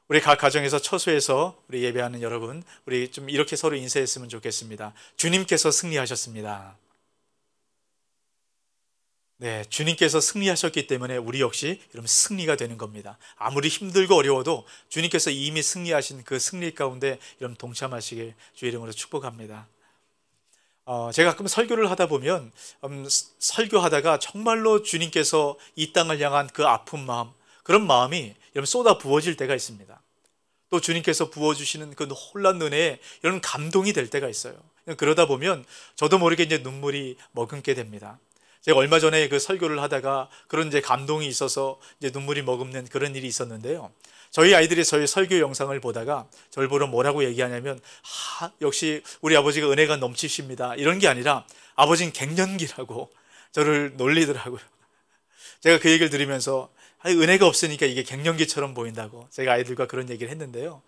우리 각 가정에서 처소에서 우리 예배하는 여러분, 우리 좀 이렇게 서로 인사했으면 좋겠습니다. 주님께서 승리하셨습니다. 네, 주님께서 승리하셨기 때문에 우리 역시 여러분 승리가 되는 겁니다. 아무리 힘들고 어려워도 주님께서 이미 승리하신 그 승리 가운데 여러분 동참하시길 주의 이름으로 축복합니다. 제가 가끔 설교를 하다 보면 설교하다가 정말로 주님께서 이 땅을 향한 그 아픈 마음, 그런 마음이 여러분 쏟아 부어질 때가 있습니다. 또 주님께서 부어주시는 그 놀라운 은혜에 이런 감동이 될 때가 있어요. 그러다 보면 저도 모르게 이제 눈물이 머금게 됩니다. 제가 얼마 전에 그 설교를 하다가 그런 이제 감동이 있어서 이제 눈물이 머금는 그런 일이 있었는데요. 저희 아이들이 저희 설교 영상을 보다가 저를 보러 뭐라고 얘기하냐면, 역시 우리 아버지가 은혜가 넘치십니다. 이런 게 아니라 아버지는 갱년기라고 저를 놀리더라고요. 제가 그 얘기를 들으면서 은혜가 없으니까 이게 갱년기처럼 보인다고 제가 아이들과 그런 얘기를 했는데요.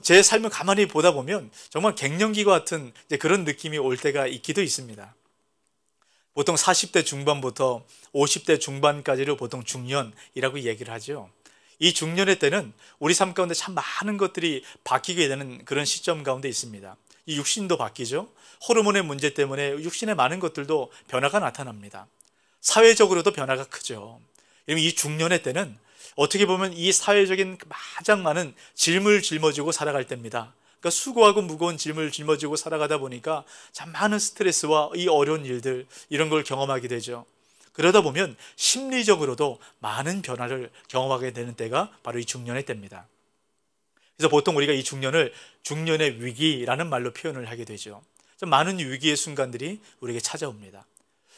제 삶을 가만히 보다 보면 정말 갱년기와 같은 이제 그런 느낌이 올 때가 있기도 있습니다. 보통 40대 중반부터 50대 중반까지를 보통 중년이라고 얘기를 하죠. 이 중년의 때는 우리 삶 가운데 참 많은 것들이 바뀌게 되는 그런 시점 가운데 있습니다. 이 육신도 바뀌죠. 호르몬의 문제 때문에 육신의 많은 것들도 변화가 나타납니다. 사회적으로도 변화가 크죠. 이 중년의 때는 어떻게 보면 이 사회적인 가장 많은 짐을 짊어지고 살아갈 때입니다. 그러니까 수고하고 무거운 짐을 짊어지고 살아가다 보니까 참 많은 스트레스와 이 어려운 일들, 이런 걸 경험하게 되죠. 그러다 보면 심리적으로도 많은 변화를 경험하게 되는 때가 바로 이 중년의 때입니다. 그래서 보통 우리가 이 중년을 중년의 위기라는 말로 표현을 하게 되죠. 좀 많은 위기의 순간들이 우리에게 찾아옵니다.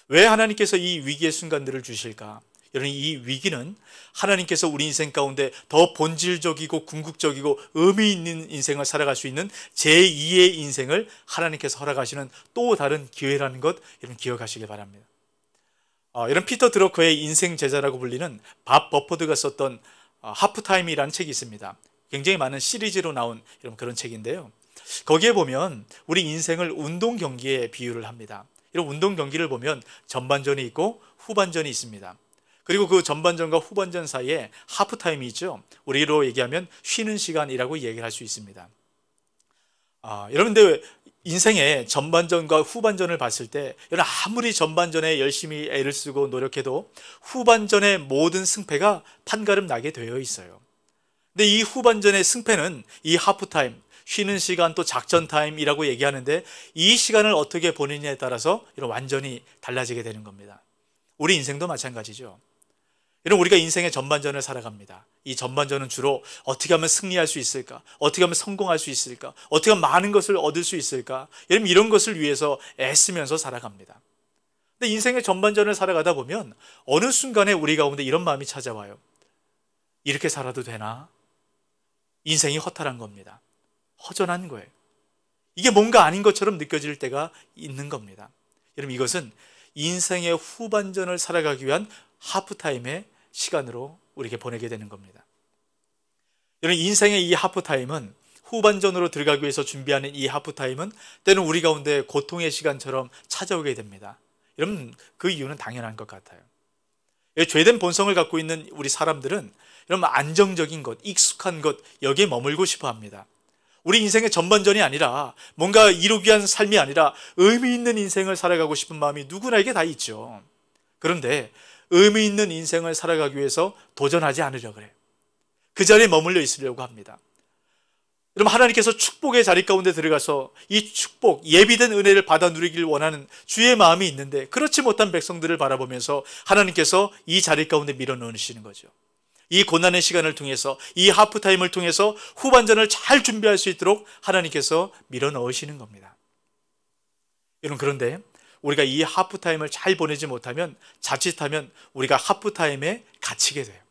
왜 하나님께서 이 위기의 순간들을 주실까? 여러분, 이 위기는 하나님께서 우리 인생 가운데 더 본질적이고 궁극적이고 의미 있는 인생을 살아갈 수 있는 제2의 인생을 하나님께서 허락하시는 또 다른 기회라는 것, 여러분 기억하시길 바랍니다. 이런 피터 드러커의 인생 제자라고 불리는 밥 버퍼드가 썼던 하프타임이라는 책이 있습니다. 굉장히 많은 시리즈로 나온 이런 그런 책인데요. 거기에 보면 우리 인생을 운동 경기에 비유를 합니다. 이런 운동 경기를 보면 전반전이 있고 후반전이 있습니다. 그리고 그 전반전과 후반전 사이에 하프타임이 있죠. 우리로 얘기하면 쉬는 시간이라고 얘기를 할 수 있습니다. 여러분들 인생의 전반전과 후반전을 봤을 때 여러분 아무리 전반전에 열심히 애를 쓰고 노력해도 후반전의 모든 승패가 판가름 나게 되어 있어요. 근데 이 후반전의 승패는 이 하프타임, 쉬는 시간 또 작전 타임이라고 얘기하는데 이 시간을 어떻게 보느냐에 따라서 이런 완전히 달라지게 되는 겁니다. 우리 인생도 마찬가지죠. 이런 우리가 인생의 전반전을 살아갑니다. 이 전반전은 주로 어떻게 하면 승리할 수 있을까? 어떻게 하면 성공할 수 있을까? 어떻게 하면 많은 것을 얻을 수 있을까? 여러분 이런 것을 위해서 애쓰면서 살아갑니다. 근데 인생의 전반전을 살아가다 보면 어느 순간에 우리 가운데 이런 마음이 찾아와요. 이렇게 살아도 되나? 인생이 허탈한 겁니다. 허전한 거예요. 이게 뭔가 아닌 것처럼 느껴질 때가 있는 겁니다. 여러분 이것은 인생의 후반전을 살아가기 위한 하프타임의 시간으로 우리에게 보내게 되는 겁니다. 여러분 인생의 이 하프타임은 후반전으로 들어가기 위해서 준비하는 이 하프타임은 때는 우리 가운데 고통의 시간처럼 찾아오게 됩니다. 여러분 그 이유는 당연한 것 같아요. 죄된 본성을 갖고 있는 우리 사람들은 여러분 안정적인 것, 익숙한 것 여기에 머물고 싶어 합니다. 우리 인생의 전반전이 아니라 뭔가 이루기 위한 삶이 아니라 의미 있는 인생을 살아가고 싶은 마음이 누구나에게 다 있죠. 그런데 의미 있는 인생을 살아가기 위해서 도전하지 않으려고 그래요. 그 자리에 머물러 있으려고 합니다. 여러분 하나님께서 축복의 자리 가운데 들어가서 이 축복, 예비된 은혜를 받아 누리길 원하는 주의 마음이 있는데 그렇지 못한 백성들을 바라보면서 하나님께서 이 자리 가운데 밀어넣으시는 거죠. 이 고난의 시간을 통해서 이 하프타임을 통해서 후반전을 잘 준비할 수 있도록 하나님께서 밀어넣으시는 겁니다. 여러분 그런데 우리가 이 하프타임을 잘 보내지 못하면 자칫하면 우리가 하프타임에 갇히게 돼요.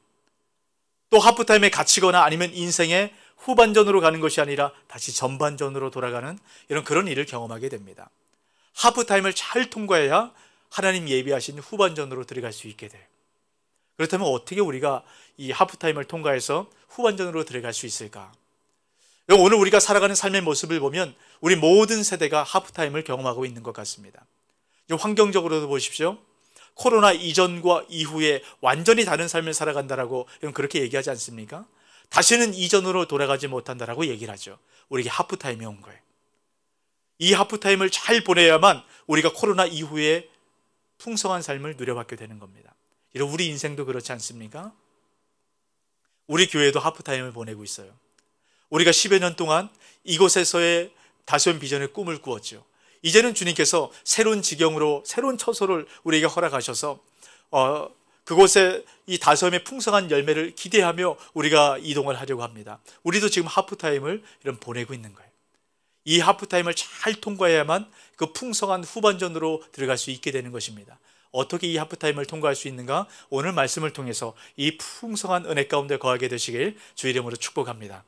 또 하프타임에 갇히거나 아니면 인생의 후반전으로 가는 것이 아니라 다시 전반전으로 돌아가는 이런 그런 일을 경험하게 됩니다. 하프타임을 잘 통과해야 하나님 예비하신 후반전으로 들어갈 수 있게 돼요. 그렇다면 어떻게 우리가 이 하프타임을 통과해서 후반전으로 들어갈 수 있을까? 오늘 우리가 살아가는 삶의 모습을 보면 우리 모든 세대가 하프타임을 경험하고 있는 것 같습니다. 환경적으로도 보십시오. 코로나 이전과 이후에 완전히 다른 삶을 살아간다라고 그렇게 얘기하지 않습니까? 다시는 이전으로 돌아가지 못한다라고 얘기를 하죠. 우리에게 하프타임이 온 거예요. 이 하프타임을 잘 보내야만 우리가 코로나 이후에 풍성한 삶을 누려받게 되는 겁니다. 이런 우리 인생도 그렇지 않습니까? 우리 교회도 하프타임을 보내고 있어요. 우리가 10여 년 동안 이곳에서의 다소연 비전의 꿈을 꾸었죠. 이제는 주님께서 새로운 지경으로 새로운 처소를 우리에게 허락하셔서 그곳에 이 다솜의 풍성한 열매를 기대하며 우리가 이동을 하려고 합니다. 우리도 지금 하프타임을 이런 보내고 있는 거예요. 이 하프타임을 잘 통과해야만 그 풍성한 후반전으로 들어갈 수 있게 되는 것입니다. 어떻게 이 하프타임을 통과할 수 있는가? 오늘 말씀을 통해서 이 풍성한 은혜 가운데 거하게 되시길 주 이름으로 축복합니다.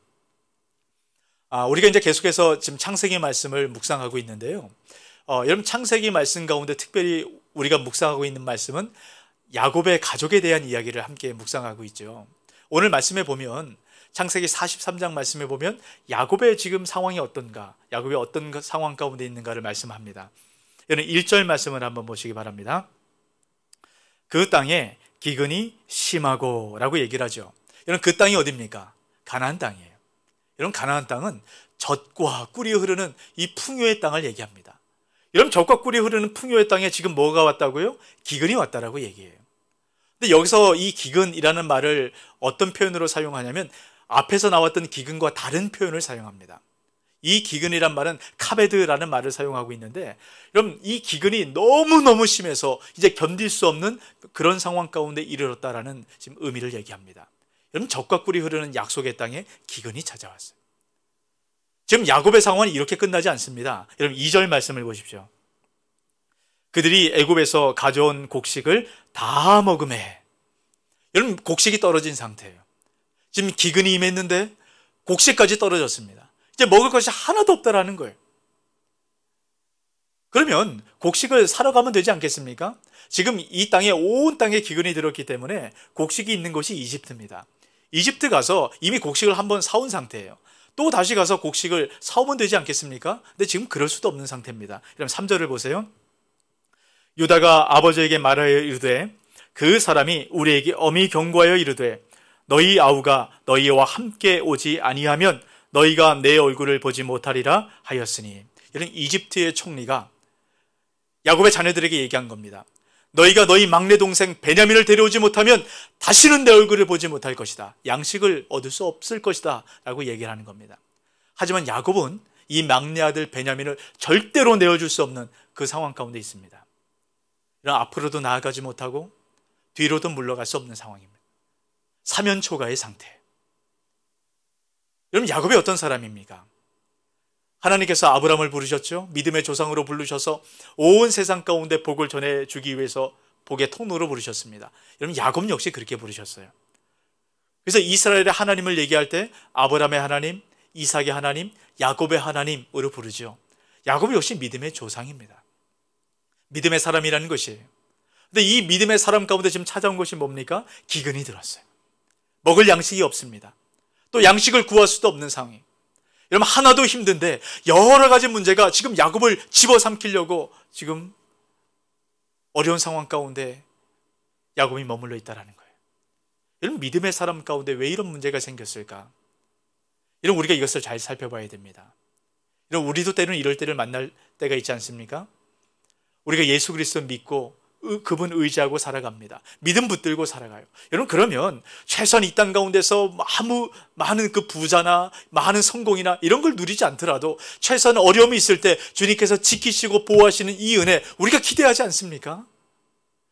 우리가 이제 계속해서 지금 창세기 말씀을 묵상하고 있는데요. 여러분, 창세기 말씀 가운데 특별히 우리가 묵상하고 있는 말씀은 야곱의 가족에 대한 이야기를 함께 묵상하고 있죠. 오늘 말씀에 보면 창세기 43장 말씀에 보면 야곱의 지금 상황이 어떤가, 야곱이 어떤 상황 가운데 있는가를 말씀합니다. 여러분 1절 말씀을 한번 보시기 바랍니다. 그 땅에 기근이 심하고 라고 얘기를 하죠. 여러분 그 땅이 어디입니까? 가나안 땅이에요. 여러분 가나안 땅은 젖과 꿀이 흐르는 이 풍요의 땅을 얘기합니다. 여러분 젖과 꿀이 흐르는 풍요의 땅에 지금 뭐가 왔다고요? 기근이 왔다라고 얘기해요. 근데 여기서 이 기근이라는 말을 어떤 표현으로 사용하냐면 앞에서 나왔던 기근과 다른 표현을 사용합니다. 이 기근이란 말은 카베드라는 말을 사용하고 있는데, 여러분 이 기근이 너무너무 심해서 이제 견딜 수 없는 그런 상황 가운데 이르렀다라는 지금 의미를 얘기합니다. 여러분 젖과 꿀이 흐르는 약속의 땅에 기근이 찾아왔어요. 지금 야곱의 상황은 이렇게 끝나지 않습니다. 여러분 2절 말씀을 보십시오. 그들이 애굽에서 가져온 곡식을 다 먹음에, 여러분 곡식이 떨어진 상태예요. 지금 기근이 임했는데 곡식까지 떨어졌습니다. 이제 먹을 것이 하나도 없다라는 거예요. 그러면 곡식을 사러 가면 되지 않겠습니까? 지금 이 땅에 온 땅에 기근이 들었기 때문에 곡식이 있는 곳이 이집트입니다. 이집트 가서 이미 곡식을 한번 사온 상태예요. 또 다시 가서 곡식을 사오면 되지 않겠습니까? 근데 지금 그럴 수도 없는 상태입니다. 그럼 3절을 보세요. 유다가 아버지에게 말하여 이르되 그 사람이 우리에게 엄히 경고하여 이르되 너희 아우가 너희와 함께 오지 아니하면 너희가 내 얼굴을 보지 못하리라 하였으니, 이런 이집트의 총리가 야곱의 자녀들에게 얘기한 겁니다. 너희가 너희 막내 동생 베냐민을 데려오지 못하면 다시는 내 얼굴을 보지 못할 것이다. 양식을 얻을 수 없을 것이다 라고 얘기를 하는 겁니다. 하지만 야곱은 이 막내 아들 베냐민을 절대로 내어줄 수 없는 그 상황 가운데 있습니다. 이런 앞으로도 나아가지 못하고 뒤로도 물러갈 수 없는 상황입니다. 사면초가의 상태. 여러분 야곱이 어떤 사람입니까? 하나님께서 아브라함을 부르셨죠. 믿음의 조상으로 부르셔서 온 세상 가운데 복을 전해주기 위해서 복의 통로로 부르셨습니다. 여러분 야곱 역시 그렇게 부르셨어요. 그래서 이스라엘의 하나님을 얘기할 때 아브라함의 하나님, 이삭의 하나님, 야곱의 하나님으로 부르죠. 야곱 역시 믿음의 조상입니다. 믿음의 사람이라는 것이에요. 근데 이 믿음의 사람 가운데 지금 찾아온 것이 뭡니까? 기근이 들었어요. 먹을 양식이 없습니다. 또 양식을 구할 수도 없는 상황이. 여러분 하나도 힘든데 여러 가지 문제가 지금 야곱을 집어삼키려고 지금 어려운 상황 가운데 야곱이 머물러 있다는 거예요. 여러분 믿음의 사람 가운데 왜 이런 문제가 생겼을까? 이런 우리가 이것을 잘 살펴봐야 됩니다. 이런 우리도 때로는 이럴 때를 만날 때가 있지 않습니까? 우리가 예수 그리스도 믿고 그분 의지하고 살아갑니다. 믿음 붙들고 살아가요. 여러분 그러면 최소한 이 땅 가운데서 아무 많은 그 부자나 많은 성공이나 이런 걸 누리지 않더라도 최소한 어려움이 있을 때 주님께서 지키시고 보호하시는 이 은혜 우리가 기대하지 않습니까?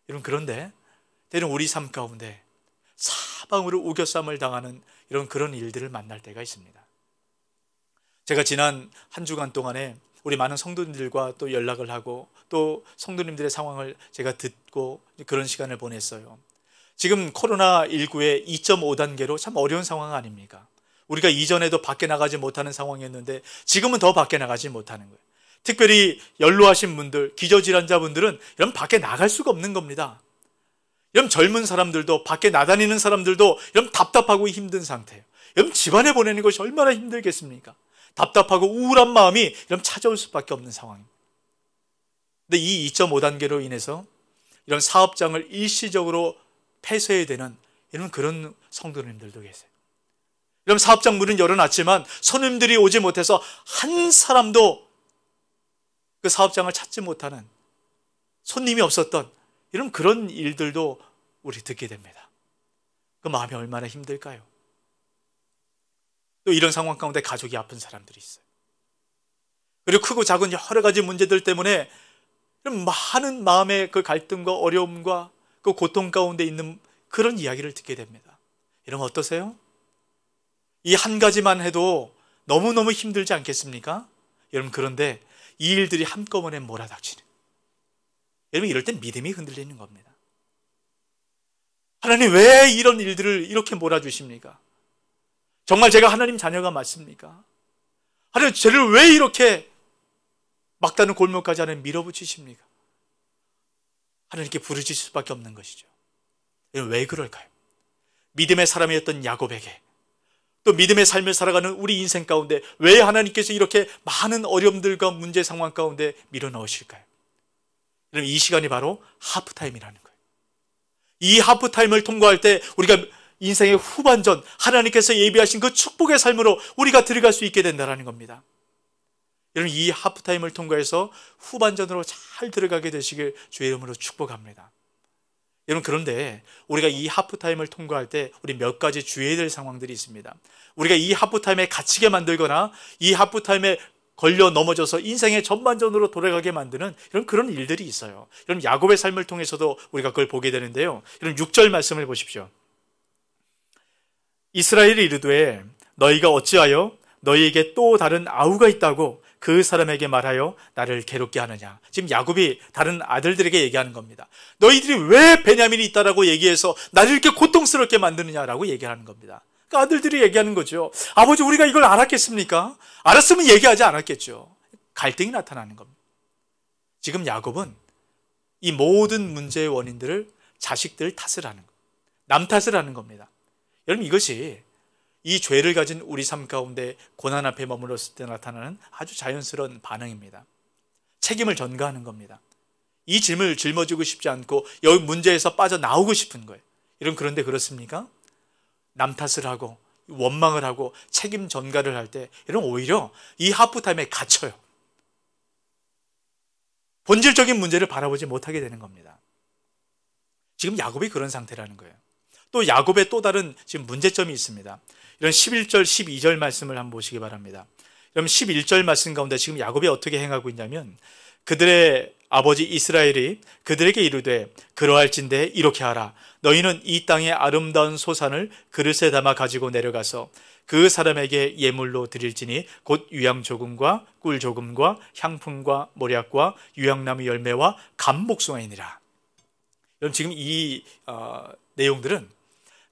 여러분 그런데 때로는 우리 삶 가운데 사방으로 우겨쌈을 당하는 이런 그런 일들을 만날 때가 있습니다. 제가 지난 한 주간 동안에 우리 많은 성도님들과 또 연락을 하고 또 성도님들의 상황을 제가 듣고 그런 시간을 보냈어요. 지금 코로나19의 2.5단계로 참 어려운 상황 아닙니까? 우리가 이전에도 밖에 나가지 못하는 상황이었는데 지금은 더 밖에 나가지 못하는 거예요. 특별히 연로하신 분들, 기저질환자분들은 이런 밖에 나갈 수가 없는 겁니다. 이런 젊은 사람들도 밖에 나다니는 사람들도 이런 답답하고 힘든 상태예요. 여러분 집안에 보내는 것이 얼마나 힘들겠습니까? 답답하고 우울한 마음이 이런 찾아올 수밖에 없는 상황입니다. 근데 이 2.5단계로 인해서 이런 사업장을 일시적으로 폐쇄해야 되는 이런 그런 성도님들도 계세요. 여러분, 사업장 문은 열어놨지만 손님들이 오지 못해서 한 사람도 그 사업장을 찾지 못하는, 손님이 없었던 이런 그런 일들도 우리 듣게 됩니다. 그 마음이 얼마나 힘들까요? 또 이런 상황 가운데 가족이 아픈 사람들이 있어요. 그리고 크고 작은 여러 가지 문제들 때문에 많은 마음의 그 갈등과 어려움과 그 고통 가운데 있는 그런 이야기를 듣게 됩니다. 이러면 어떠세요? 이 한 가지만 해도 너무너무 힘들지 않겠습니까? 여러분, 그런데 이 일들이 한꺼번에 몰아닥치는, 여러분, 이럴 땐 믿음이 흔들리는 겁니다. 하나님, 왜 이런 일들을 이렇게 몰아주십니까? 정말 제가 하나님 자녀가 맞습니까? 하나님, 저를 왜 이렇게 막다른 골목까지 하나님 밀어붙이십니까? 하나님께 부르짖을 수밖에 없는 것이죠. 왜 그럴까요? 믿음의 사람이었던 야곱에게, 또 믿음의 삶을 살아가는 우리 인생 가운데 왜 하나님께서 이렇게 많은 어려움들과 문제 상황 가운데 밀어넣으실까요? 이 시간이 바로 하프타임이라는 거예요. 이 하프타임을 통과할 때 우리가 인생의 후반전, 하나님께서 예비하신 그 축복의 삶으로 우리가 들어갈 수 있게 된다는 겁니다. 여러분, 이 하프타임을 통과해서 후반전으로 잘 들어가게 되시길 주의 이름으로 축복합니다. 여러분, 그런데 우리가 이 하프타임을 통과할 때 우리 몇 가지 주의해야 될 상황들이 있습니다. 우리가 이 하프타임에 갇히게 만들거나 이 하프타임에 걸려 넘어져서 인생의 전반전으로 돌아가게 만드는 이런 그런 일들이 있어요. 여러분, 야곱의 삶을 통해서도 우리가 그걸 보게 되는데요. 여러분, 6절 말씀을 보십시오. 이스라엘이 이르되 너희가 어찌하여 너희에게 또 다른 아우가 있다고 그 사람에게 말하여 나를 괴롭게 하느냐. 지금 야곱이 다른 아들들에게 얘기하는 겁니다. 너희들이 왜 베냐민이 있다라고 얘기해서 나를 이렇게 고통스럽게 만드느냐라고 얘기하는 겁니다. 그러니까 아들들이 얘기하는 거죠. 아버지, 우리가 이걸 알았겠습니까? 알았으면 얘기하지 않았겠죠. 갈등이 나타나는 겁니다. 지금 야곱은 이 모든 문제의 원인들을 자식들 탓을 하는 거예요. 남 탓을 하는 겁니다. 여러분, 이것이 이 죄를 가진 우리 삶 가운데 고난 앞에 머물렀을 때 나타나는 아주 자연스러운 반응입니다. 책임을 전가하는 겁니다. 이 짐을 짊어지고 싶지 않고 여기 문제에서 빠져나오고 싶은 거예요. 여러분, 그런데 그렇습니까? 남 탓을 하고 원망을 하고 책임 전가를 할 때 이런 오히려 이 하프타임에 갇혀요. 본질적인 문제를 바라보지 못하게 되는 겁니다. 지금 야곱이 그런 상태라는 거예요. 또 야곱의 또 다른 지금 문제점이 있습니다. 이런 11절, 12절 말씀을 한번 보시기 바랍니다. 그럼 11절 말씀 가운데 지금 야곱이 어떻게 행하고 있냐면, 그들의 아버지 이스라엘이 그들에게 이르되 그러할진대 이렇게 하라. 너희는 이 땅의 아름다운 소산을 그릇에 담아 가지고 내려가서 그 사람에게 예물로 드릴지니 곧 유향조금과 꿀조금과 향품과 모략과 유향나무 열매와 감복숭아이니라. 여러분, 지금 이 내용들은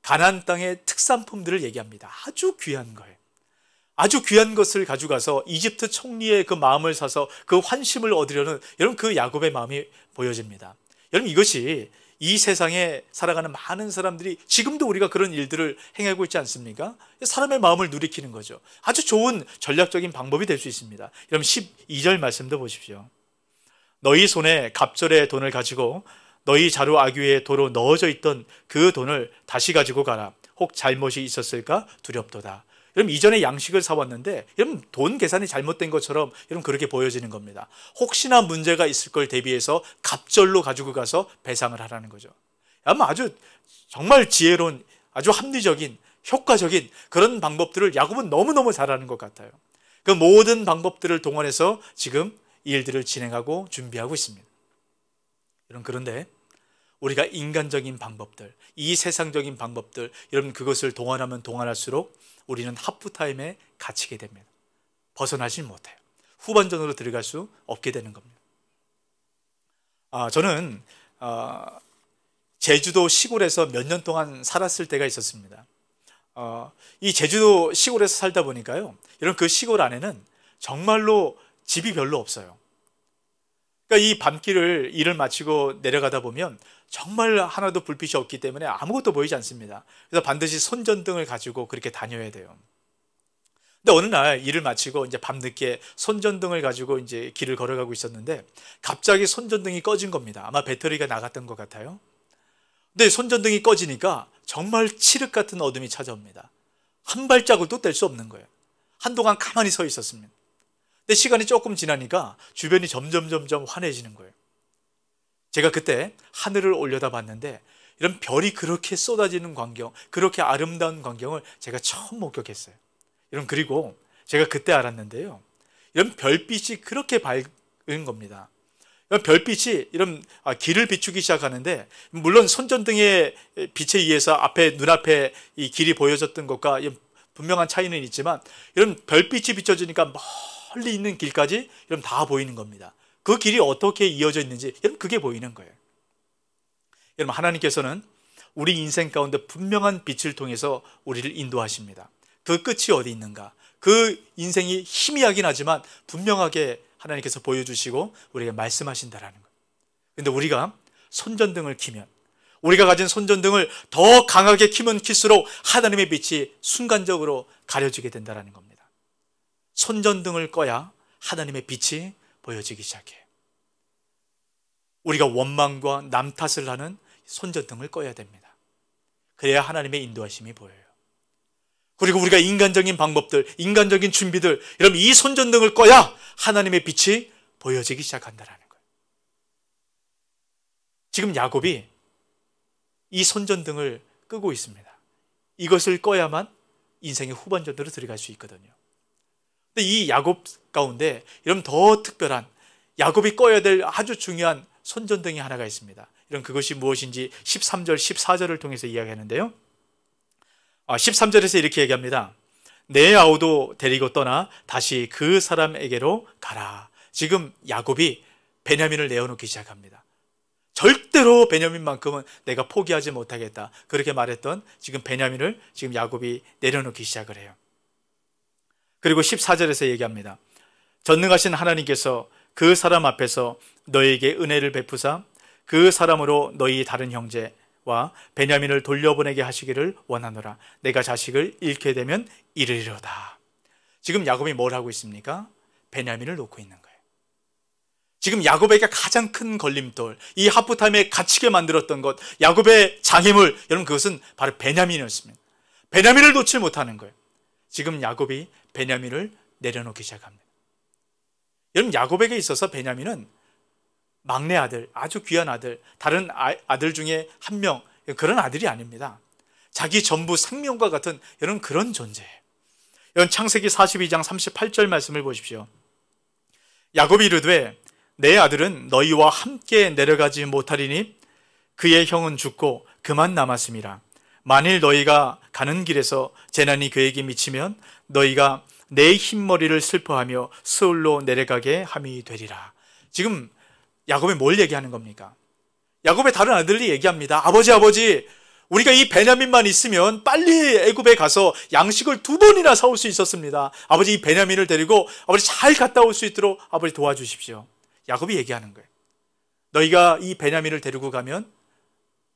가나안 땅의 특산품들을 얘기합니다. 아주 귀한 거예요. 아주 귀한 것을 가져가서 이집트 총리의 그 마음을 사서 그 환심을 얻으려는 여러분 그 야곱의 마음이 보여집니다. 여러분, 이것이 이 세상에 살아가는 많은 사람들이 지금도 우리가 그런 일들을 행하고 있지 않습니까? 사람의 마음을 누리키는 거죠. 아주 좋은 전략적인 방법이 될 수 있습니다. 여러분, 12절 말씀도 보십시오. 너희 손에 갑절의 돈을 가지고 너희 자루 아귀의 도로 넣어져 있던 그 돈을 다시 가지고 가라. 혹 잘못이 있었을까 두렵도다. 여러분, 이전에 양식을 사왔는데 여러분 돈 계산이 잘못된 것처럼 여러분 그렇게 보여지는 겁니다. 혹시나 문제가 있을 걸 대비해서 갑절로 가지고 가서 배상을 하라는 거죠. 아마 아주 정말 지혜로운, 아주 합리적인, 효과적인 그런 방법들을 야곱은 너무너무 잘하는 것 같아요. 그 모든 방법들을 동원해서 지금 일들을 진행하고 준비하고 있습니다. 여러분, 그런데 우리가 인간적인 방법들, 이 세상적인 방법들, 여러분 그것을 동원하면 동원할수록 우리는 하프타임에 갇히게 됩니다. 벗어나질 못해요. 후반전으로 들어갈 수 없게 되는 겁니다. 저는 제주도 시골에서 몇 년 동안 살았을 때가 있었습니다. 이 제주도 시골에서 살다 보니까요, 여러분 그 시골 안에는 정말로 집이 별로 없어요. 그러니까 이 밤길을 일을 마치고 내려가다 보면 정말 하나도 불빛이 없기 때문에 아무것도 보이지 않습니다. 그래서 반드시 손전등을 가지고 그렇게 다녀야 돼요. 근데 어느 날 일을 마치고 이제 밤늦게 손전등을 가지고 이제 길을 걸어가고 있었는데 갑자기 손전등이 꺼진 겁니다. 아마 배터리가 나갔던 것 같아요. 근데 손전등이 꺼지니까 정말 칠흑 같은 어둠이 찾아옵니다. 한 발자국도 뗄 수 없는 거예요. 한동안 가만히 서 있었습니다. 근데 시간이 조금 지나니까 주변이 점점 환해지는 거예요. 제가 그때 하늘을 올려다봤는데 이런 별이 그렇게 쏟아지는 광경, 그렇게 아름다운 광경을 제가 처음 목격했어요. 그리고 제가 그때 알았는데요, 이런 별빛이 그렇게 밝은 겁니다. 이런 별빛이 이런 길을 비추기 시작하는데, 물론 손전등의 빛에 의해서 눈앞에 이 길이 보여졌던 것과 분명한 차이는 있지만, 이런 별빛이 비춰지니까 멀리 있는 길까지 다 보이는 겁니다. 그 길이 어떻게 이어져 있는지 그게 보이는 거예요. 여러분, 하나님께서는 우리 인생 가운데 분명한 빛을 통해서 우리를 인도하십니다. 그 끝이 어디 있는가? 그 인생이 희미하긴 하지만 분명하게 하나님께서 보여주시고 우리에게 말씀하신다라는 거예요. 그런데 우리가 손전등을 켜면, 우리가 가진 손전등을 더 강하게 켜면 켤수록 하나님의 빛이 순간적으로 가려지게 된다는 겁니다. 손전등을 꺼야 하나님의 빛이 보여지기 시작해요. 우리가 원망과 남 탓을 하는 손전등을 꺼야 됩니다. 그래야 하나님의 인도하심이 보여요. 그리고 우리가 인간적인 방법들, 인간적인 준비들, 여러분, 이 손전등을 꺼야 하나님의 빛이 보여지기 시작한다는 거예요. 지금 야곱이 이 손전등을 끄고 있습니다. 이것을 꺼야만 인생의 후반전으로 들어갈 수 있거든요. 근데 이 야곱 가운데 여러분, 더 특별한, 야곱이 꺼야 될 아주 중요한 손전등이 하나가 있습니다. 그것이 무엇인지 13절, 14절을 통해서 이야기하는데요. 13절에서 이렇게 얘기합니다. 내 아우도 데리고 떠나 다시 그 사람에게로 가라. 지금 야곱이 베냐민을 내어놓기 시작합니다. 절대로 베냐민만큼은 내가 포기하지 못하겠다, 그렇게 말했던 지금 베냐민을 지금 야곱이 내려놓기 시작을 해요. 그리고 14절에서 얘기합니다. 전능하신 하나님께서 그 사람 앞에서 너에게 은혜를 베푸사 그 사람으로 너희 다른 형제와 베냐민을 돌려보내게 하시기를 원하노라. 내가 자식을 잃게 되면 이르리로다. 지금 야곱이 뭘 하고 있습니까? 베냐민을 놓고 있는 거예요. 지금 야곱에게 가장 큰 걸림돌, 이 하프타임에 갇히게 만들었던 것, 야곱의 장애물, 여러분, 그것은 바로 베냐민이었습니다. 베냐민을 놓지 못하는 거예요. 지금 야곱이 베냐민을 내려놓기 시작합니다. 여러분, 야곱에게 있어서 베냐민은 막내 아들, 아주 귀한 아들, 다른 아들 중에 한 명, 그런 아들이 아닙니다. 자기 전부 생명과 같은 이런 그런 존재예요. 이런 창세기 42장 38절 말씀을 보십시오. 야곱이 이르되 내 아들은 너희와 함께 내려가지 못하리니 그의 형은 죽고 그만 남았음이라. 만일 너희가 가는 길에서 재난이 그에게 미치면 너희가 내 흰머리를 슬퍼하며 스올로 내려가게 함이 되리라. 지금 야곱이 뭘 얘기하는 겁니까? 야곱의 다른 아들이 얘기합니다. 아버지, 우리가 이 베냐민만 있으면 빨리 애굽에 가서 양식을 2번이나 사올 수 있었습니다. 아버지, 이 베냐민을 데리고 아버지 잘 갔다 올 수 있도록 아버지 도와주십시오. 야곱이 얘기하는 거예요. 너희가 이 베냐민을 데리고 가면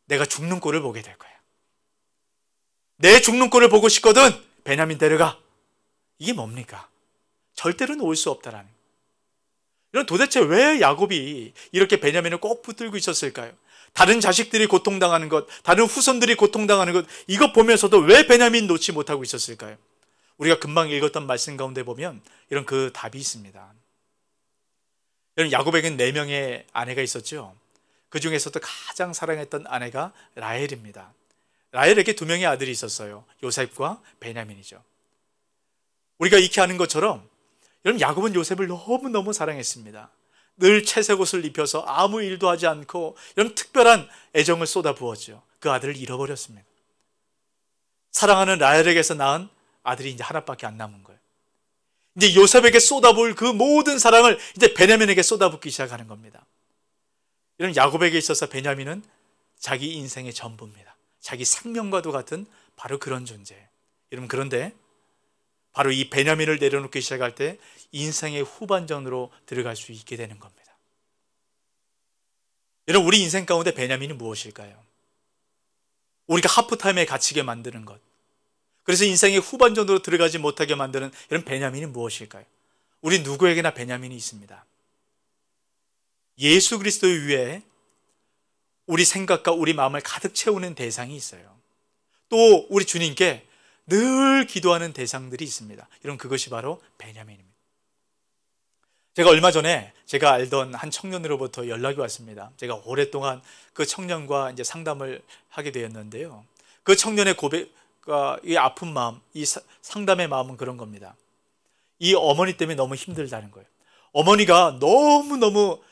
내가 죽는 꼴을 보게 될 거야. 내 죽는 꼴을 보고 싶거든. 베냐민 데려가. 이게 뭡니까? 절대로 놓을 수 없다라는 거예요. 이런, 도대체 왜 야곱이 이렇게 베냐민을 꼭 붙들고 있었을까요? 다른 자식들이 고통당하는 것, 다른 후손들이 고통당하는 것, 이것 보면서도 왜 베냐민 놓지 못하고 있었을까요? 우리가 금방 읽었던 말씀 가운데 보면 이런 그 답이 있습니다. 여러분, 야곱에게는 4명의 아내가 있었죠. 그 중에서도 가장 사랑했던 아내가 라헬입니다. 라헬에게 2명의 아들이 있었어요. 요셉과 베냐민이죠. 우리가 익히 아는 것처럼 여러분, 야곱은 요셉을 너무너무 사랑했습니다. 늘 채색 옷을 입혀서 아무 일도 하지 않고 이런 특별한 애정을 쏟아부었죠. 그 아들을 잃어버렸습니다. 사랑하는 라헬에게서 낳은 아들이 이제 하나밖에 안 남은 거예요. 이제 요셉에게 쏟아부을 그 모든 사랑을 이제 베냐민에게 쏟아붓기 시작하는 겁니다. 이런 야곱에게 있어서 베냐민은 자기 인생의 전부입니다. 자기 생명과도 같은 바로 그런 존재예요. 여러분, 그런데 바로 이 베냐민을 내려놓기 시작할 때 인생의 후반전으로 들어갈 수 있게 되는 겁니다. 여러분, 우리 인생 가운데 베냐민이 무엇일까요? 우리가 하프타임에 갇히게 만드는 것, 그래서 인생의 후반전으로 들어가지 못하게 만드는 이런 베냐민이 무엇일까요? 우리 누구에게나 베냐민이 있습니다. 예수 그리스도 위에 우리 생각과 우리 마음을 가득 채우는 대상이 있어요. 또 우리 주님께 늘 기도하는 대상들이 있습니다. 여러분, 그것이 바로 베냐민입니다. 제가 얼마 전에 제가 알던 한 청년으로부터 연락이 왔습니다. 제가 오랫동안 그 청년과 이제 상담을 하게 되었는데요. 그 청년의 고백과 이 아픈 마음, 이 상담의 마음은 그런 겁니다. 이 어머니 때문에 너무 힘들다는 거예요. 어머니가 너무너무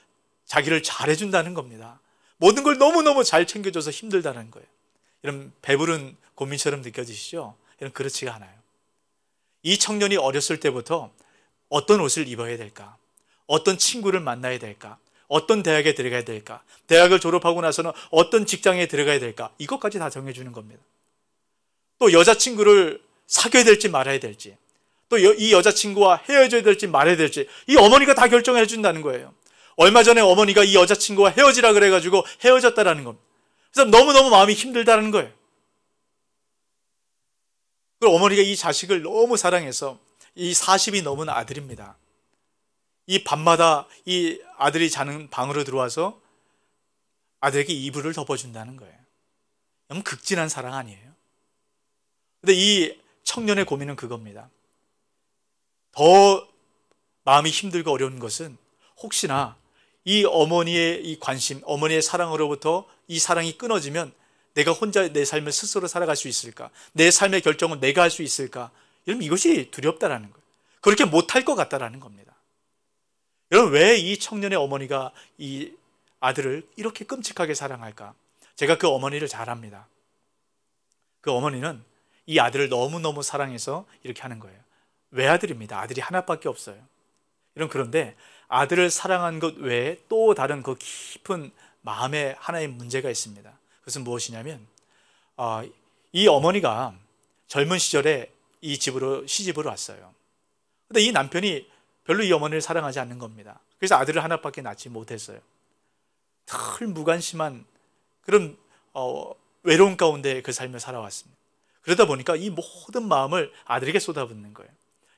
자기를 잘해준다는 겁니다. 모든 걸 너무너무 잘 챙겨줘서 힘들다는 거예요. 이런 배부른 고민처럼 느껴지시죠? 이런 그렇지가 않아요. 이 청년이 어렸을 때부터 어떤 옷을 입어야 될까? 어떤 친구를 만나야 될까? 어떤 대학에 들어가야 될까? 대학을 졸업하고 나서는 어떤 직장에 들어가야 될까? 이것까지 다 정해주는 겁니다. 또 여자친구를 사귀어야 될지 말아야 될지, 또 이 여자친구와 헤어져야 될지 말아야 될지, 이 어머니가 다 결정해 준다는 거예요. 얼마 전에 어머니가 이 여자친구와 헤어지라 그래가지고 헤어졌다라는 겁니다. 그래서 너무너무 마음이 힘들다는 거예요. 그리고 어머니가 이 자식을 너무 사랑해서, 이 40이 넘은 아들입니다. 이 밤마다 이 아들이 자는 방으로 들어와서 아들에게 이불을 덮어준다는 거예요. 너무 극진한 사랑 아니에요? 근데 이 청년의 고민은 그겁니다. 더 마음이 힘들고 어려운 것은 혹시나 이 어머니의 이 관심, 어머니의 사랑으로부터 이 사랑이 끊어지면 내가 혼자 내 삶을 스스로 살아갈 수 있을까? 내 삶의 결정은 내가 할 수 있을까? 여러분, 이것이 두렵다라는 거예요. 그렇게 못할 것 같다라는 겁니다. 여러분, 왜 이 청년의 어머니가 이 아들을 이렇게 끔찍하게 사랑할까? 제가 그 어머니를 잘 압니다. 그 어머니는 이 아들을 너무너무 사랑해서 이렇게 하는 거예요. 외아들입니다. 아들이 하나밖에 없어요. 그런데 아들을 사랑한 것 외에 또 다른 그 깊은 마음에 하나의 문제가 있습니다. 그것은 무엇이냐면, 이 어머니가 젊은 시절에 이 집으로 시집을 왔어요. 근데 이 남편이 별로 이 어머니를 사랑하지 않는 겁니다. 그래서 아들을 하나밖에 낳지 못했어요. 늘 무관심한 그런 외로운 가운데 그 삶을 살아왔습니다. 그러다 보니까 이 모든 마음을 아들에게 쏟아붓는 거예요.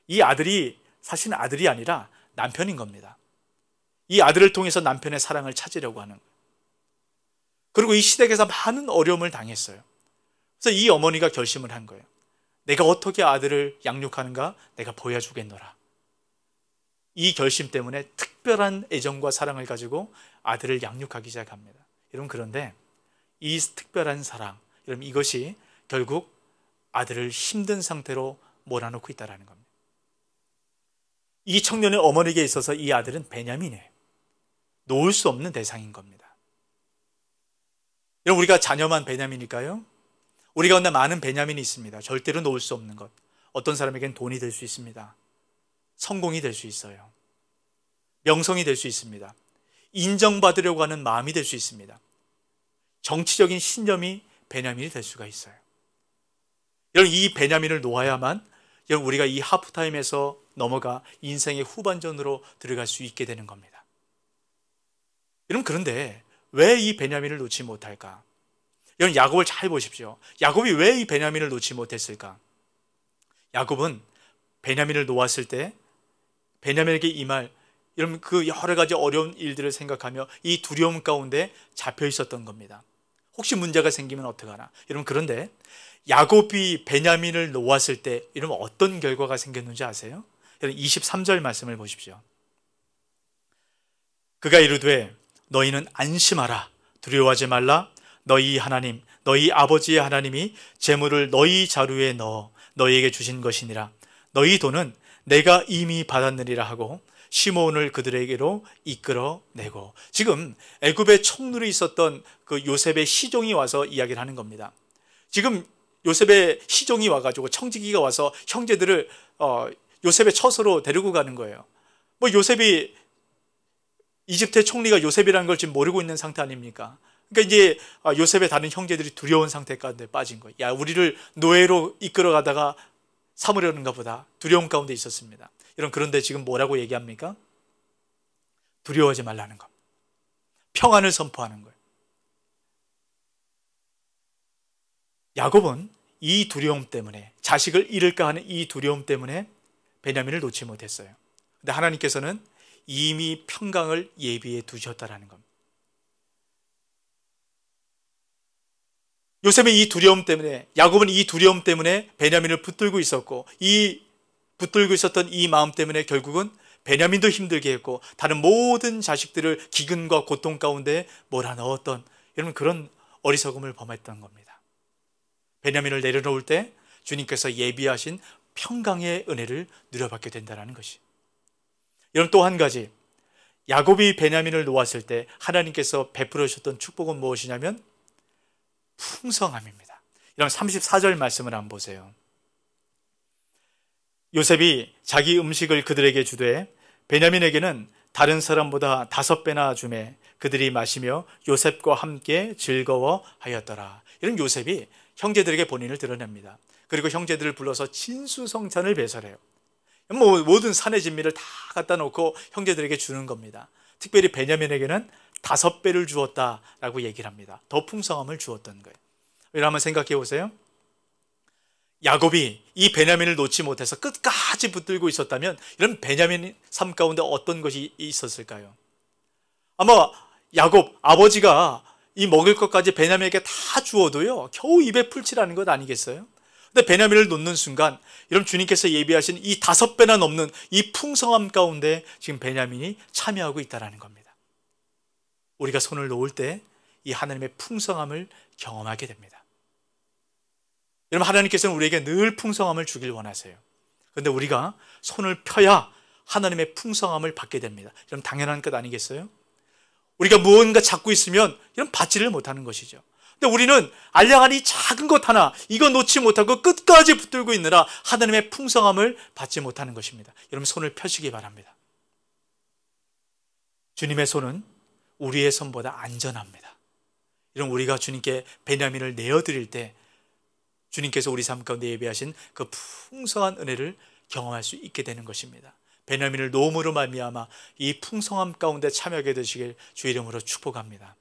이 아들이 사실은 아들이 아니라 남편인 겁니다. 이 아들을 통해서 남편의 사랑을 찾으려고 하는 거예요. 그리고 이 시댁에서 많은 어려움을 당했어요. 그래서 이 어머니가 결심을 한 거예요. 내가 어떻게 아들을 양육하는가? 내가 보여주겠노라. 이 결심 때문에 특별한 애정과 사랑을 가지고 아들을 양육하기 시작합니다. 여러분, 그런데 이 특별한 사랑, 여러분, 이것이 결국 아들을 힘든 상태로 몰아넣고 있다는 겁니다. 이 청년의 어머니에게 있어서 이 아들은 베냐민이에요. 놓을 수 없는 대상인 겁니다. 여러분, 우리가 자녀만 베냐민일까요? 우리 가운데 많은 베냐민이 있습니다. 절대로 놓을 수 없는 것. 어떤 사람에겐 돈이 될 수 있습니다. 성공이 될 수 있어요. 명성이 될 수 있습니다. 인정받으려고 하는 마음이 될 수 있습니다. 정치적인 신념이 베냐민이 될 수가 있어요. 여러분, 이 베냐민을 놓아야만 여러분, 우리가 이 하프타임에서 넘어가 인생의 후반전으로 들어갈 수 있게 되는 겁니다. 여러분, 그런데 왜 이 베냐민을 놓지 못할까? 여러분, 야곱을 잘 보십시오. 야곱이 왜 이 베냐민을 놓지 못했을까? 야곱은 베냐민을 놓았을 때 베냐민에게 임할 여러분 그 여러 가지 어려운 일들을 생각하며 이 두려움 가운데 잡혀 있었던 겁니다. 혹시 문제가 생기면 어떡하나? 여러분, 그런데 야곱이 베냐민을 놓았을 때 여러분 어떤 결과가 생겼는지 아세요? 여러분 23절 말씀을 보십시오. 그가 이르되 너희는 안심하라. 두려워하지 말라. 너희 하나님, 너희 아버지의 하나님이 재물을 너희 자루에 넣어 너희에게 주신 것이니라. 너희 돈은 내가 이미 받았느니라 하고 시므온을 그들에게로 이끌어내고. 지금 애굽에 총룰이 있었던 그 요셉의 시종이 와서 이야기를 하는 겁니다. 지금 요셉의 시종이 와가지고 청지기가 와서 형제들을 요셉의 처소로 데리고 가는 거예요. 뭐 요셉이 이집트의 총리가 요셉이라는 걸 지금 모르고 있는 상태 아닙니까? 그러니까 이제 요셉의 다른 형제들이 두려운 상태 가운데 빠진 거예요. 야, 우리를 노예로 이끌어가다가 삼으려는가 보다. 두려움 가운데 있었습니다. 여러분, 그런데 지금 뭐라고 얘기합니까? 두려워하지 말라는 겁니다. 평안을 선포하는 거예요. 야곱은 이 두려움 때문에, 자식을 잃을까 하는 이 두려움 때문에 베냐민을 놓지 못했어요. 근데 하나님께서는 이미 평강을 예비해 두셨다라는 겁니다. 요셉은 이 두려움 때문에, 야곱은 이 두려움 때문에 베냐민을 붙들고 있었고, 이 붙들고 있었던 이 마음 때문에 결국은 베냐민도 힘들게 했고 다른 모든 자식들을 기근과 고통 가운데 몰아넣었던, 여러분, 그런 어리석음을 범했던 겁니다. 베냐민을 내려놓을 때 주님께서 예비하신 평강의 은혜를 누려받게 된다는 것이. 여러분, 또 한 가지, 야곱이 베냐민을 놓았을 때 하나님께서 베풀어 주셨던 축복은 무엇이냐면 풍성함입니다. 여러분, 34절 말씀을 한번 보세요. 요셉이 자기 음식을 그들에게 주되 베냐민에게는 다른 사람보다 5배나 주매 그들이 마시며 요셉과 함께 즐거워하였더라. 이런 요셉이 형제들에게 본인을 드러냅니다. 그리고 형제들을 불러서 진수성찬을 배설해요. 모든 산의 진미를 다 갖다 놓고 형제들에게 주는 겁니다. 특별히 베냐민에게는 5배를 주었다라고 얘기를 합니다. 더 풍성함을 주었던 거예요. 여러분, 한번 생각해 보세요. 야곱이 이 베냐민을 놓지 못해서 끝까지 붙들고 있었다면 이런 베냐민 삶 가운데 어떤 것이 있었을까요? 아마 야곱 아버지가 이 먹을 것까지 베냐민에게 다 주어도요 겨우 입에 풀칠하는 것 아니겠어요? 근데 베냐민을 놓는 순간 여러분, 주님께서 예비하신 이 5배나 넘는 이 풍성함 가운데 지금 베냐민이 참여하고 있다는 겁니다. 우리가 손을 놓을 때 이 하나님의 풍성함을 경험하게 됩니다. 여러분, 하나님께서는 우리에게 늘 풍성함을 주길 원하세요. 그런데 우리가 손을 펴야 하나님의 풍성함을 받게 됩니다. 여러분, 당연한 것 아니겠어요? 우리가 무언가 잡고 있으면 이런 받지를 못하는 것이죠. 근데 우리는 알량한 이 작은 것 하나, 이거 놓지 못하고 끝까지 붙들고 있느라 하나님의 풍성함을 받지 못하는 것입니다. 여러분, 손을 펴시기 바랍니다. 주님의 손은 우리의 손보다 안전합니다. 이런 우리가 주님께 베냐민을 내어드릴 때 주님께서 우리 삶 가운데 예비하신 그 풍성한 은혜를 경험할 수 있게 되는 것입니다. 베냐민을 놓음으로 말미암아 이 풍성함 가운데 참여하게 되시길 주의 이름으로 축복합니다.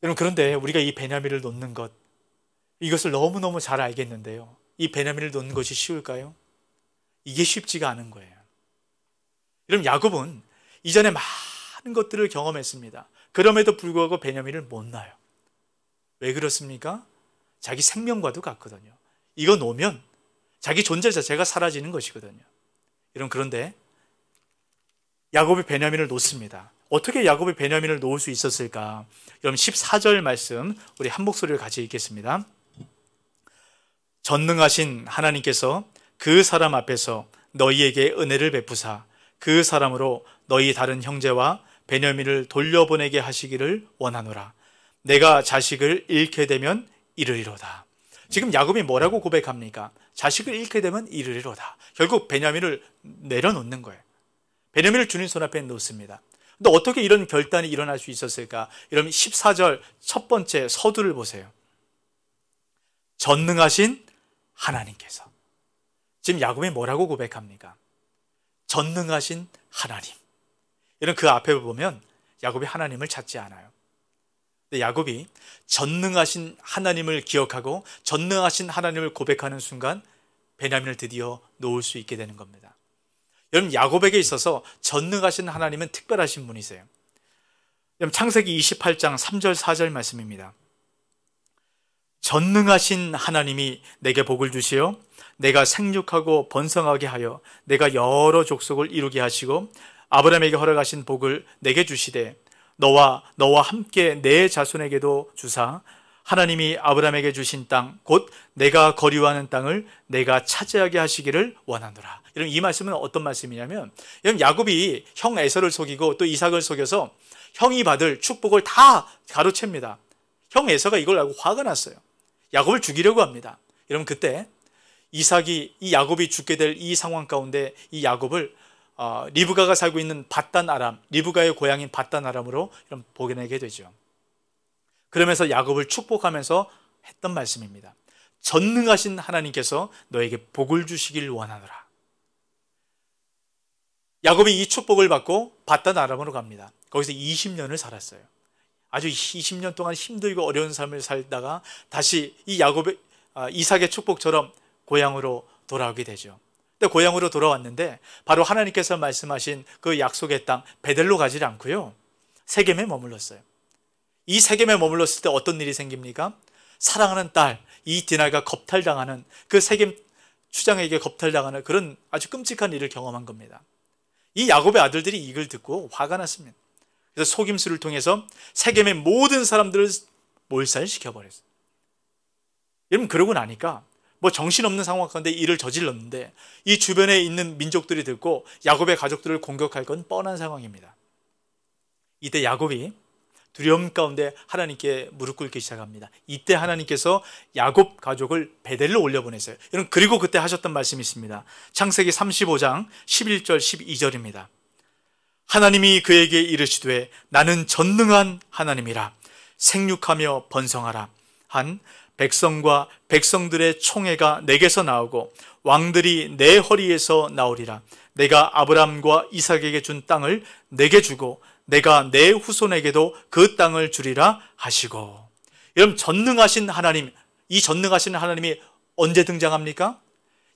여러분, 그런데 우리가 이 베냐민을 놓는 것, 이것을 너무너무 잘 알겠는데요, 이 베냐민을 놓는 것이 쉬울까요? 이게 쉽지가 않은 거예요. 여러분, 야곱은 이전에 많은 것들을 경험했습니다. 그럼에도 불구하고 베냐민을 못 놔요. 왜 그렇습니까? 자기 생명과도 같거든요. 이거 놓으면 자기 존재 자체가 사라지는 것이거든요. 여러분, 그런데 야곱이 베냐민을 놓습니다. 어떻게 야곱이 베냐민을 놓을 수 있었을까? 여러분, 14절 말씀 우리 한 목소리를 같이 읽겠습니다. 전능하신 하나님께서 그 사람 앞에서 너희에게 은혜를 베푸사 그 사람으로 너희 다른 형제와 베냐민을 돌려보내게 하시기를 원하노라. 내가 자식을 잃게 되면 이르리로다. 지금 야곱이 뭐라고 고백합니까? 자식을 잃게 되면 이르리로다. 결국 베냐민을 내려놓는 거예요. 베냐민을 주님 손 앞에 놓습니다. 근데 어떻게 이런 결단이 일어날 수 있었을까? 여러분, 14절 첫 번째 서두를 보세요. 전능하신 하나님께서. 지금 야곱이 뭐라고 고백합니까? 전능하신 하나님. 이런 그 앞에 보면 야곱이 하나님을 찾지 않아요. 근데 야곱이 전능하신 하나님을 기억하고 전능하신 하나님을 고백하는 순간 베냐민을 드디어 놓을 수 있게 되는 겁니다. 여러분, 야곱에게 있어서 전능하신 하나님은 특별하신 분이세요. 여러분, 창세기 28장 3절 4절 말씀입니다. 전능하신 하나님이 내게 복을 주시어 내가 생육하고 번성하게 하여 내가 여러 족속을 이루게 하시고 아브라함에게 허락하신 복을 내게 주시되 너와 함께 내 자손에게도 주사 하나님이 아브라함에게 주신 땅 곧 내가 거류하는 땅을 내가 차지하게 하시기를 원하노라. 이런 이 말씀은 어떤 말씀이냐면, 야곱이 형 에서를 속이고 또 이삭을 속여서 형이 받을 축복을 다 가로챕니다. 형 에서가 이걸 알고 화가 났어요. 야곱을 죽이려고 합니다. 여러분, 그때 이삭이 이 야곱이 죽게 될 이 상황 가운데 이 야곱을 리브가가 살고 있는 밧단 아람, 리브가의 고향인 밧단 아람으로 보내게 되죠. 그러면서 야곱을 축복하면서 했던 말씀입니다. 전능하신 하나님께서 너에게 복을 주시길 원하노라. 야곱이 이 축복을 받고 밧단 아람으로 갑니다. 거기서 20년을 살았어요. 아주 20년 동안 힘들고 어려운 삶을 살다가 다시 이 야곱의 이삭의 축복처럼 고향으로 돌아오게 되죠. 근데 고향으로 돌아왔는데 바로 하나님께서 말씀하신 그 약속의 땅 베델로 가지 않고요, 세겜에 머물렀어요. 이 세겜에 머물렀을 때 어떤 일이 생깁니까? 사랑하는 딸, 이 디나가 겁탈당하는, 그 세겜 추장에게 겁탈당하는 그런 아주 끔찍한 일을 경험한 겁니다. 이 야곱의 아들들이 이걸 듣고 화가 났습니다. 그래서 속임수를 통해서 세겜의 모든 사람들을 몰살시켜버렸어요. 여러분, 그러고 나니까 뭐 정신없는 상황 가운데 일을 저질렀는데 이 주변에 있는 민족들이 듣고 야곱의 가족들을 공격할 건 뻔한 상황입니다. 이때 야곱이 두려움 가운데 하나님께 무릎 꿇기 시작합니다. 이때 하나님께서 야곱 가족을 베델로 올려보내세요. 여러분, 그리고 그때 하셨던 말씀이 있습니다. 창세기 35장 11절 12절입니다. 하나님이 그에게 이르시되 나는 전능한 하나님이라. 생육하며 번성하라. 한 백성과 백성들의 총회가 내게서 나오고 왕들이 내 허리에서 나오리라. 내가 아브람과 이삭에게 준 땅을 내게 주고 내가 내 후손에게도 그 땅을 주리라 하시고. 여러분, 전능하신 하나님, 이 전능하신 하나님이 언제 등장합니까?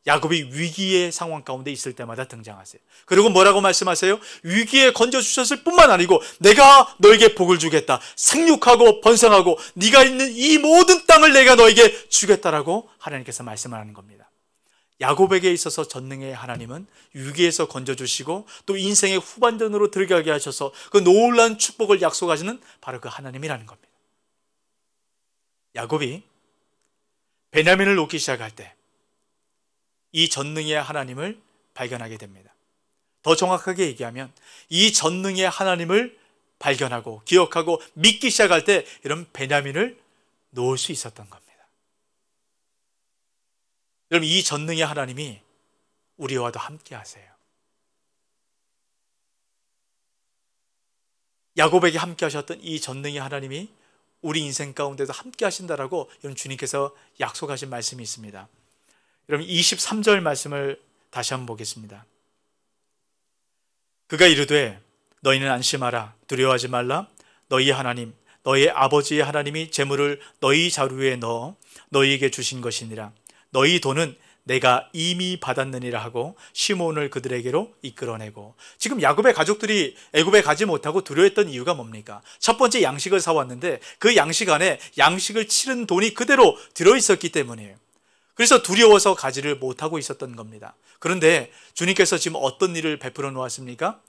야곱이 위기의 상황 가운데 있을 때마다 등장하세요. 그리고 뭐라고 말씀하세요? 위기에 건져주셨을 뿐만 아니고 내가 너에게 복을 주겠다. 생육하고 번성하고 네가 있는 이 모든 땅을 내가 너에게 주겠다라고 하나님께서 말씀을 하는 겁니다. 야곱에게 있어서 전능의 하나님은 위기에서 건져주시고 또 인생의 후반전으로 들어가게 하셔서 그 놀라운 축복을 약속하시는 바로 그 하나님이라는 겁니다. 야곱이 베냐민을 놓기 시작할 때 이 전능의 하나님을 발견하게 됩니다. 더 정확하게 얘기하면 이 전능의 하나님을 발견하고 기억하고 믿기 시작할 때 이런 베냐민을 놓을 수 있었던 겁니다. 여러분, 이 전능의 하나님이 우리와도 함께 하세요. 야곱에게 함께 하셨던 이 전능의 하나님이 우리 인생 가운데도 함께 하신다라고 여러분 주님께서 약속하신 말씀이 있습니다. 여러분, 23절 말씀을 다시 한번 보겠습니다. 그가 이르되 너희는 안심하라. 두려워하지 말라. 너희 하나님, 너희 아버지의 하나님이 재물을 너희 자루에 넣어 너희에게 주신 것이니라. 너희 돈은 내가 이미 받았느니라 하고 시몬을 그들에게로 이끌어내고. 지금 야곱의 가족들이 애굽에 가지 못하고 두려워했던 이유가 뭡니까? 첫 번째, 양식을 사왔는데 그 양식 안에 양식을 치른 돈이 그대로 들어있었기 때문이에요. 그래서 두려워서 가지를 못하고 있었던 겁니다. 그런데 주님께서 지금 어떤 일을 베풀어 놓았습니까?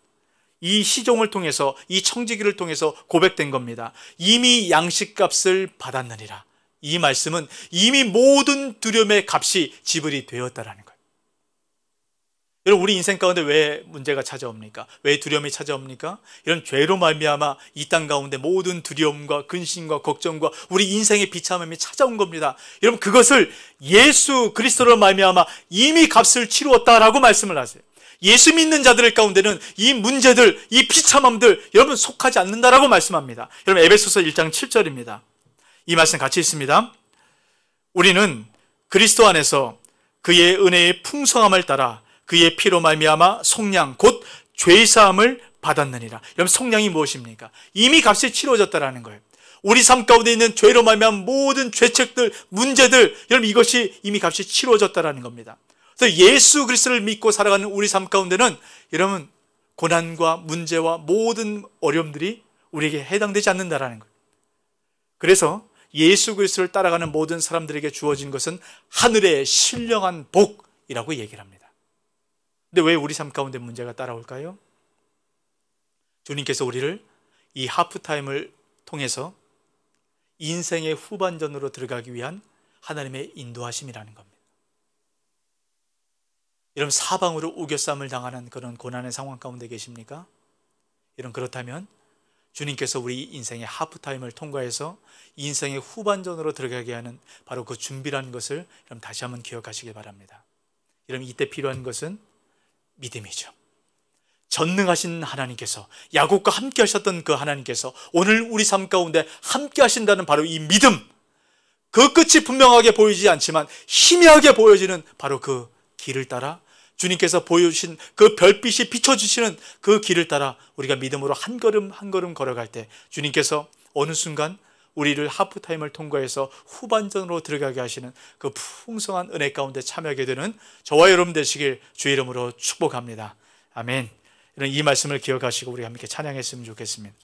이 시종을 통해서, 이 청지기를 통해서 고백된 겁니다. 이미 양식값을 받았느니라. 이 말씀은 이미 모든 두려움의 값이 지불이 되었다라는 거예요. 여러분, 우리 인생 가운데 왜 문제가 찾아옵니까? 왜 두려움이 찾아옵니까? 이런 죄로 말미암아 이 땅 가운데 모든 두려움과 근심과 걱정과 우리 인생의 비참함이 찾아온 겁니다. 여러분, 그것을 예수 그리스도로 말미암아 이미 값을 치루었다라고 말씀을 하세요. 예수 믿는 자들 가운데는 이 문제들, 이 비참함들 여러분 속하지 않는다라고 말씀합니다. 여러분, 에베소서 1장 7절입니다. 이 말씀 같이 읽습니다. 우리는 그리스도 안에서 그의 은혜의 풍성함을 따라 그의 피로 말미암아 속량 곧 죄사함을 받았느니라. 여러분, 속량이 무엇입니까? 이미 값이 치러졌다라는 거예요. 우리 삶 가운데 있는 죄로 말미암은 모든 죄책들, 문제들, 여러분 이것이 이미 값이 치러졌다라는 겁니다. 그래서 예수 그리스도를 믿고 살아가는 우리 삶 가운데는 여러분 고난과 문제와 모든 어려움들이 우리에게 해당되지 않는다라는 거예요. 그래서 예수 그리스도를 따라가는 모든 사람들에게 주어진 것은 하늘의 신령한 복이라고 얘기를 합니다. 근데 왜 우리 삶 가운데 문제가 따라올까요? 주님께서 우리를 이 하프타임을 통해서 인생의 후반전으로 들어가기 위한 하나님의 인도하심이라는 겁니다. 여러분, 사방으로 우겨쌈을 당하는 그런 고난의 상황 가운데 계십니까? 여러분, 그렇다면 주님께서 우리 인생의 하프타임을 통과해서 인생의 후반전으로 들어가게 하는 바로 그 준비라는 것을 여러분 다시 한번 기억하시기 바랍니다. 여러분, 이때 필요한 것은 믿음이죠. 전능하신 하나님께서, 야곱과 함께 하셨던 그 하나님께서 오늘 우리 삶 가운데 함께 하신다는 바로 이 믿음, 그 끝이 분명하게 보이지 않지만 희미하게 보여지는 바로 그 길을 따라 주님께서 보여주신 그 별빛이 비춰주시는 그 길을 따라 우리가 믿음으로 한 걸음 한 걸음 걸어갈 때 주님께서 어느 순간 우리를 하프타임을 통과해서 후반전으로 들어가게 하시는 그 풍성한 은혜 가운데 참여하게 되는 저와 여러분 되시길 주의 이름으로 축복합니다. 아멘. 이 말씀을 기억하시고 우리 함께 찬양했으면 좋겠습니다.